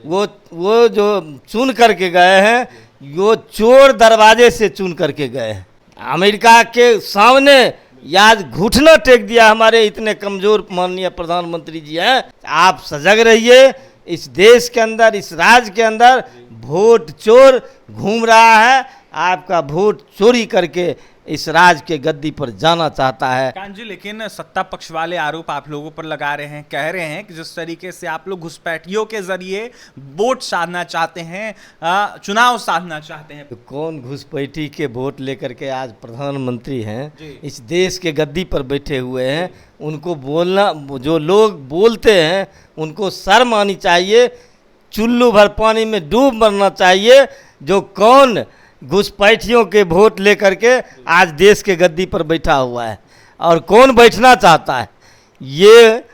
वो जो चुन करके गए हैं, वो चोर दरवाजे से चुन करके गए हैं। अमेरिका के सामने आज घुटना टेक दिया हमारे इतने कमजोर माननीय प्रधानमंत्री जी हैं। आप सजग रहिए। इस देश के अंदर, इस राज्य के अंदर वोट चोर घूम रहा है। आपका वोट चोरी करके इस राज्य के गद्दी पर जाना चाहता है। कांत जी, लेकिन सत्ता पक्ष वाले आरोप आप लोगों पर लगा रहे हैं, कह रहे हैं कि जिस तरीके से आप लोग घुसपैठियों के जरिए वोट साधना चाहते हैं, चुनाव साधना चाहते हैं। तो कौन घुसपैठी के वोट लेकर के आज प्रधानमंत्री हैं, इस देश के गद्दी पर बैठे हुए हैं, उनको बोलना, जो लोग बोलते हैं उनको शर्म आनी चाहिए। चुल्लू भर पानी में डूब मरना चाहिए। जो कौन घुसपैठियों के वोट लेकर के आज देश के गद्दी पर बैठा हुआ है और कौन बैठना चाहता है, ये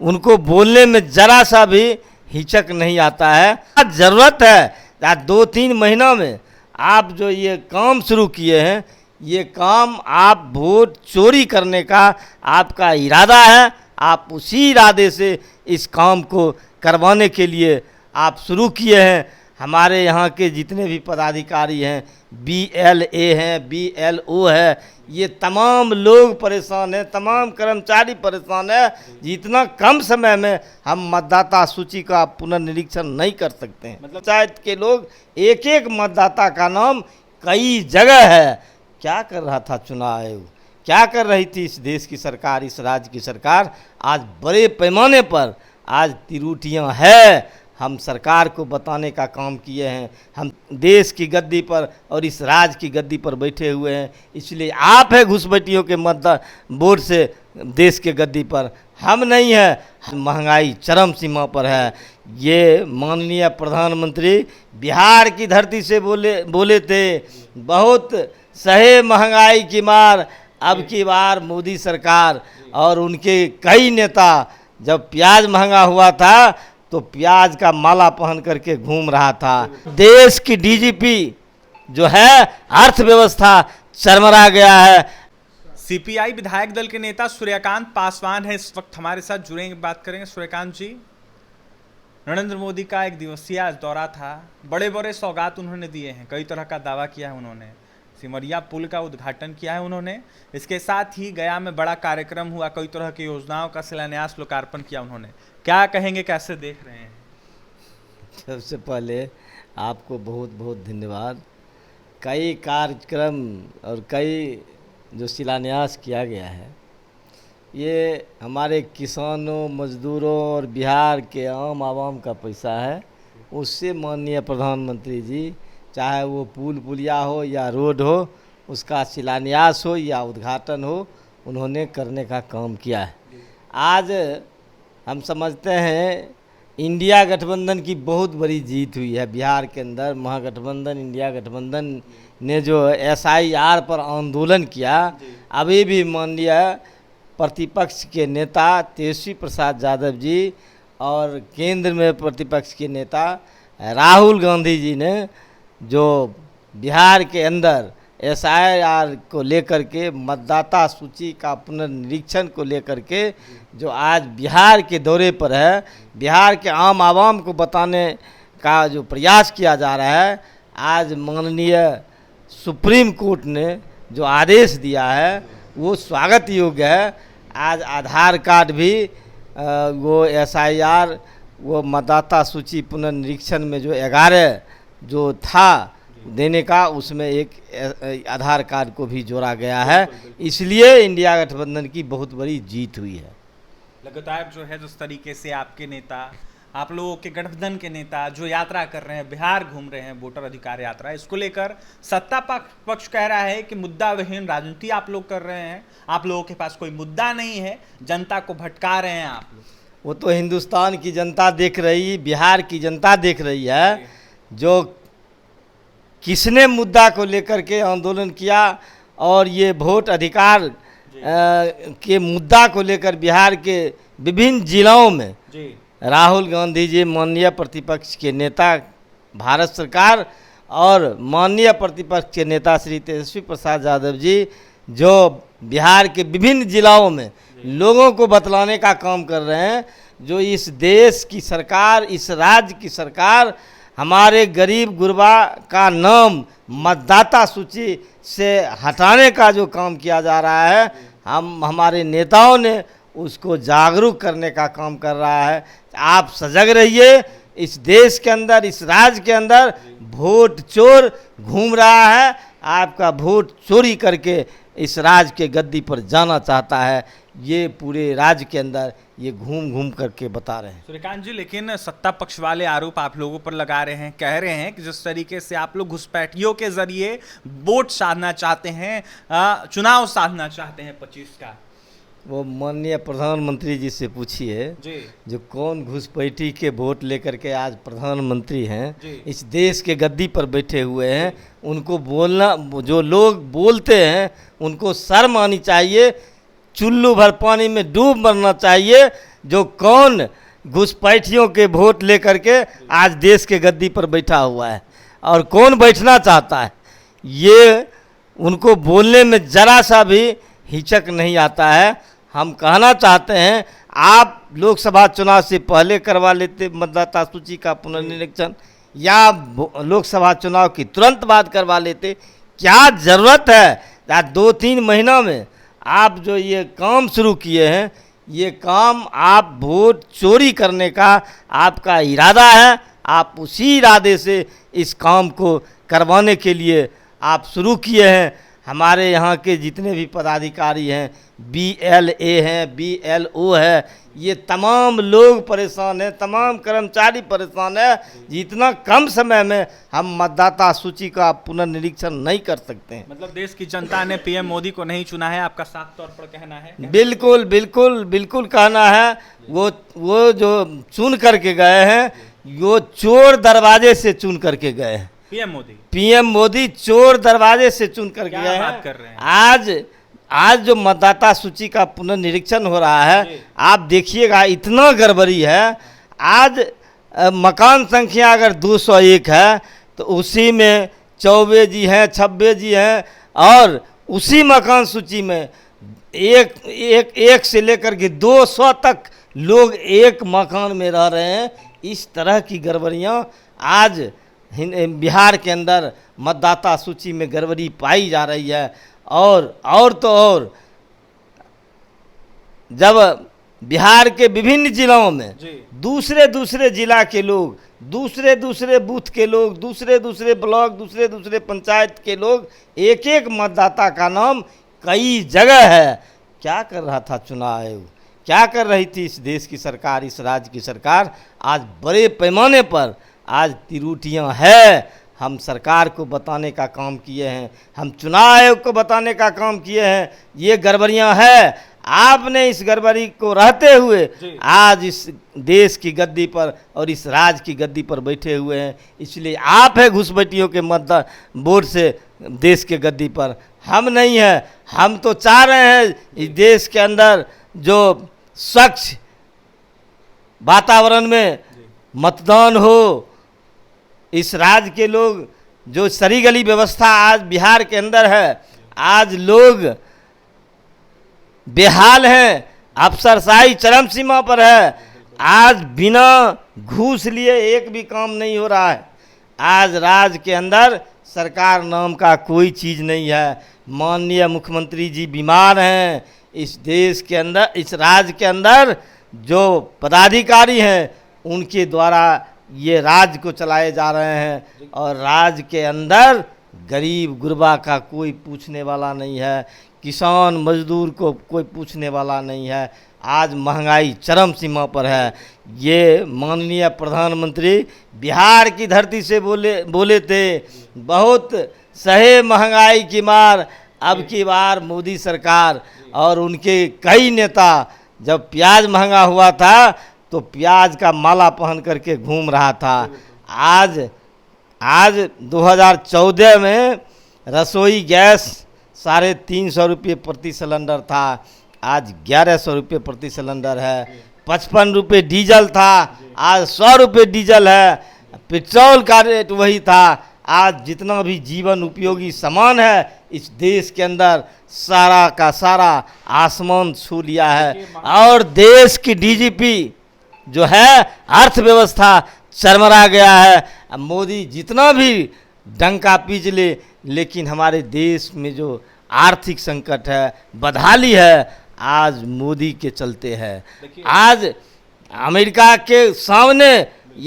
उनको बोलने में जरा सा भी हिचक नहीं आता है। आज ज़रूरत है, आज 2-3 महीना में आप जो ये काम शुरू किए हैं, ये काम आप वोट चोरी करने का आपका इरादा है। आप उसी इरादे से इस काम को करवाने के लिए आप शुरू किए हैं। हमारे यहाँ के जितने भी पदाधिकारी हैं, BLA हैं, BLO है, ये तमाम लोग परेशान हैं, तमाम कर्मचारी परेशान हैं। जितना कम समय में हम मतदाता सूची का पुनर्निरीक्षण नहीं कर सकते हैं। मतलब पंचायत के लोग एक एक मतदाता का नाम कई जगह है। क्या कर रहा था चुनाव आयोग, क्या कर रही थी इस देश की सरकार, इस राज्य की सरकार? आज बड़े पैमाने पर आज त्रुटियां है। हम सरकार को बताने का काम किए हैं। हम देश की गद्दी पर और इस राज्य की गद्दी पर बैठे हुए हैं, इसलिए आप है घुसपैठियों के वोट से देश के गद्दी पर, हम नहीं है। महंगाई चरम सीमा पर है। ये माननीय प्रधानमंत्री बिहार की धरती से बोले थे, बहुत सहे महंगाई की मार अब की बार मोदी सरकार। और उनके कई नेता, जब प्याज महंगा हुआ था तो प्याज का माला पहन करके घूम रहा था। देश की DGP जो है, अर्थव्यवस्था चरमरा गया है। CPI विधायक दल के नेता सूर्यकांत पासवान है, इस वक्त हमारे साथ जुड़ेंगे, बात करेंगे। सूर्यकांत जी, नरेंद्र मोदी का 1 दिवसीय आज दौरा था, बड़े बड़े सौगात उन्होंने दिए हैं, कई तरह का दावा किया है उन्होंने। सिमरिया पुल का उद्घाटन किया है उन्होंने, इसके साथ ही गया में बड़ा कार्यक्रम हुआ, कई तरह की योजनाओं का शिलान्यास लोकार्पण किया उन्होंने। क्या कहेंगे, कैसे देख रहे हैं? सबसे पहले आपको बहुत बहुत धन्यवाद। कई कार्यक्रम और कई जो शिलान्यास किया गया है, ये हमारे किसानों, मजदूरों और बिहार के आम आवाम का पैसा है। उससे माननीय प्रधानमंत्री जी, चाहे वो पुल पुलिया हो या रोड हो, उसका शिलान्यास हो या उद्घाटन हो, उन्होंने करने का काम किया है। आज हम समझते हैं इंडिया गठबंधन की बहुत बड़ी जीत हुई है बिहार के अंदर। महागठबंधन, इंडिया गठबंधन ने जो SIR पर आंदोलन किया, अभी भी माननीय प्रतिपक्ष के नेता तेजस्वी प्रसाद यादव जी और केंद्र में प्रतिपक्ष के नेता राहुल गांधी जी ने जो बिहार के अंदर SIR को लेकर के, मतदाता सूची का पुनर्निरीक्षण को लेकर के जो आज बिहार के दौरे पर है, बिहार के आम आवाम को बताने का जो प्रयास किया जा रहा है, आज माननीय सुप्रीम कोर्ट ने जो आदेश दिया है वो स्वागत योग्य है। आज आधार कार्ड भी वो SIR, वो मतदाता सूची पुनर्निरीक्षण में जो 11 जो था देने का, उसमें एक आधार कार्ड को भी जोड़ा गया है। इसलिए इंडिया गठबंधन की बहुत बड़ी जीत हुई है। लगातार जो है, जिस तरीके से आपके नेता, आप लोगों के गठबंधन के नेता जो यात्रा कर रहे हैं, बिहार घूम रहे हैं, वोटर अधिकार यात्रा, इसको लेकर सत्ता पक्ष कह रहा है कि मुद्दा विहीन राजनीति आप लोग कर रहे हैं, आप लोगों के पास कोई मुद्दा नहीं है, जनता को भटका रहे हैं आप लोग। वो तो हिंदुस्तान की जनता देख रही, बिहार की जनता देख रही है, जो किसने मुद्दा को लेकर के आंदोलन किया और ये वोट अधिकार के मुद्दा को लेकर बिहार के विभिन्न जिलों में राहुल गांधी जी, माननीय प्रतिपक्ष के नेता भारत सरकार और माननीय प्रतिपक्ष के नेता श्री तेजस्वी प्रसाद यादव जी, जो बिहार के विभिन्न जिलों में लोगों को बतलाने का काम कर रहे हैं, जो इस देश की सरकार, इस राज्य की सरकार हमारे गरीब गुरबा का नाम मतदाता सूची से हटाने का जो काम किया जा रहा है, हमारे नेताओं ने उसको जागरूक करने का काम कर रहा है। आप सजग रहिए। इस देश के अंदर, इस राज्य के अंदर वोट चोर घूम रहा है, आपका वोट चोरी करके इस राज्य के गद्दी पर जाना चाहता है। ये पूरे राज्य के अंदर ये घूम घूम करके बता रहे हैं। सूर्यकांत जी, लेकिन सत्ता पक्ष वाले आरोप आप लोगों पर लगा रहे हैं, कह रहे हैं कि जिस तरीके से आप लोग घुसपैठियों के जरिए वोट साधना चाहते हैं, चुनाव साधना चाहते हैं 25 का, वो माननीय प्रधानमंत्री जी से पूछिए जी, जो कौन घुसपैठी के वोट लेकर के आज प्रधानमंत्री हैं, जी, इस देश के गद्दी पर बैठे हुए हैं, उनको बोलना, जो लोग बोलते हैं उनको शर्म आनी चाहिए, चुल्लू भर पानी में डूब मरना चाहिए। जो कौन घुसपैठियों के वोट लेकर के आज देश के गद्दी पर बैठा हुआ है और कौन बैठना चाहता है, ये उनको बोलने में ज़रा सा भी हिचक नहीं आता है। हम कहना चाहते हैं, आप लोकसभा चुनाव से पहले करवा लेते मतदाता सूची का पुनर्निरीक्षण, या लोकसभा चुनाव की तुरंत बाद करवा लेते। क्या ज़रूरत है 2-3 महीना में आप जो ये काम शुरू किए हैं, ये काम आप वोट चोरी करने का आपका इरादा है। आप उसी इरादे से इस काम को करवाने के लिए आप शुरू किए हैं। हमारे यहाँ के जितने भी पदाधिकारी हैं, BLA हैं, BLO है, ये तमाम लोग परेशान हैं, तमाम कर्मचारी परेशान है। जितना कम समय में हम मतदाता सूची का पुनर्निरीक्षण नहीं कर सकते हैं। मतलब देश की जनता ने PM मोदी को नहीं चुना है, आपका साफ तौर पर कहना है? बिल्कुल बिल्कुल बिल्कुल कहना है। वो जो चुन करके गए हैं, वो चोर दरवाजे से चुन करके गए हैं। PM मोदी चोर दरवाजे से चुन कर गया है। बात कर रहे हैं? आज जो मतदाता सूची का पुनर्निरीक्षण हो रहा है, आप देखिएगा इतना गड़बड़ी है। आज मकान संख्या अगर 201 है तो उसी में 24 जी हैं, 26 जी हैं, और उसी मकान सूची में एक से लेकर के 200 तक लोग एक मकान में रह रहे हैं। इस तरह की गड़बड़ियाँ आज बिहार के अंदर मतदाता सूची में गड़बड़ी पाई जा रही है। और तो और जब बिहार के विभिन्न जिलों में दूसरे जिला के लोग, दूसरे बूथ के लोग, दूसरे ब्लॉक, दूसरे पंचायत के लोग, एक मतदाता का नाम कई जगह है। क्या कर रहा था चुनाव आयोग, क्या कर रही थी इस देश की सरकार, इस राज्य की सरकार? आज बड़े पैमाने पर आज त्रुटियां है। हम सरकार को बताने का काम किए हैं, हम चुनाव आयोग को बताने का काम किए हैं, ये गड़बड़ियां है। आपने इस गड़बड़ी को रहते हुए आज इस देश की गद्दी पर और इस राज्य की गद्दी पर बैठे हुए हैं। इसलिए आप है घुसपैठियों के वोट से देश के गद्दी पर, हम नहीं है। हम तो चाह रहे हैं इस देश के अंदर जो स्वच्छ वातावरण में मतदान हो, इस राज्य के लोग, जो सरी गली व्यवस्था आज बिहार के अंदर है, आज लोग बेहाल हैं, अफसरशाही चरम सीमा पर है। आज बिना घूस लिए एक भी काम नहीं हो रहा है। आज राज्य के अंदर सरकार नाम का कोई चीज़ नहीं है। माननीय मुख्यमंत्री जी बीमार हैं। इस देश के अंदर, इस राज्य के अंदर जो पदाधिकारी हैं, उनके द्वारा ये राज्य को चलाए जा रहे हैं, और राज्य के अंदर गरीब गुरबा का कोई पूछने वाला नहीं है, किसान मजदूर को कोई पूछने वाला नहीं है। आज महंगाई चरम सीमा पर है। ये माननीय प्रधानमंत्री बिहार की धरती से बोले थे, बहुत सहे महंगाई की मार अब की बार मोदी सरकार। और उनके कई नेता, जब प्याज महंगा हुआ था तो प्याज का माला पहन करके घूम रहा था। आज 2014 में रसोई गैस 350 रुपये प्रति सिलेंडर था, आज 1100 रुपये प्रति सिलेंडर है। 55 रुपये डीजल था, आज 100 रुपये डीजल है। पेट्रोल का रेट वही था। आज जितना भी जीवन उपयोगी सामान है इस देश के अंदर, सारा का सारा आसमान छू लिया है। और देश की DGP जो है अर्थव्यवस्था चरमरा गया है। अब मोदी जितना भी डंका पीट ले, लेकिन हमारे देश में जो आर्थिक संकट है, बदहाली है, आज मोदी के चलते है। आज अमेरिका के सामने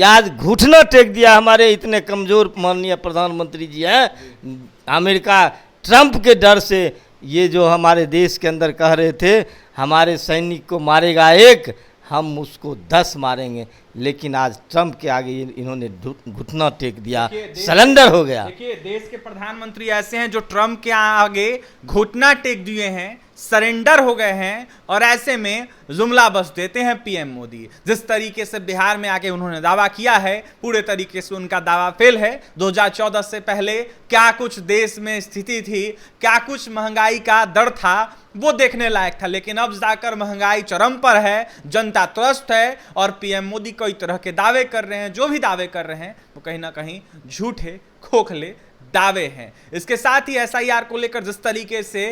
आज घुटना टेक दिया हमारे इतने कमज़ोर माननीय प्रधानमंत्री जी हैं। अमेरिका ट्रंप के डर से ये जो हमारे देश के अंदर कह रहे थे हमारे सैनिक को मारेगा एक, हम उसको 10 मारेंगे, लेकिन आज ट्रंप के आगे इन्होंने घुटना टेक दिया, सरेंडर हो गया। देखिए, देश के प्रधानमंत्री ऐसे हैं जो ट्रंप के आगे घुटना टेक दिए हैं, सरेंडर हो गए हैं, और ऐसे में जुमला बस देते हैं पीएम मोदी। जिस तरीके से बिहार में आके उन्होंने दावा किया है, पूरे तरीके से उनका दावा फेल है। 2014 से पहले क्या कुछ देश में स्थिति थी, क्या कुछ महंगाई का दर था, वो देखने लायक था, लेकिन अब जाकर महंगाई चरम पर है, जनता त्रस्त है, और पीएम मोदी कई तरह के दावे कर रहे हैं। जो भी दावे कर रहे हैं वो कहीं ना कहीं झूठे खोखले दावे हैं। इसके साथ ही एसआईआर को लेकर जिस तरीके से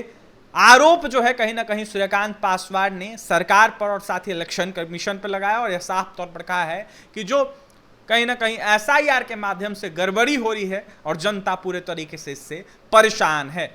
आरोप जो है कहीं ना कहीं सूर्यकांत पासवान ने सरकार पर और साथ ही इलेक्शन कमीशन पर लगाया, और यह साफ तौर पर कहा है कि जो कहीं ना कहीं एसआईआर के माध्यम से गड़बड़ी हो रही है और जनता पूरे तरीके से इससे परेशान है।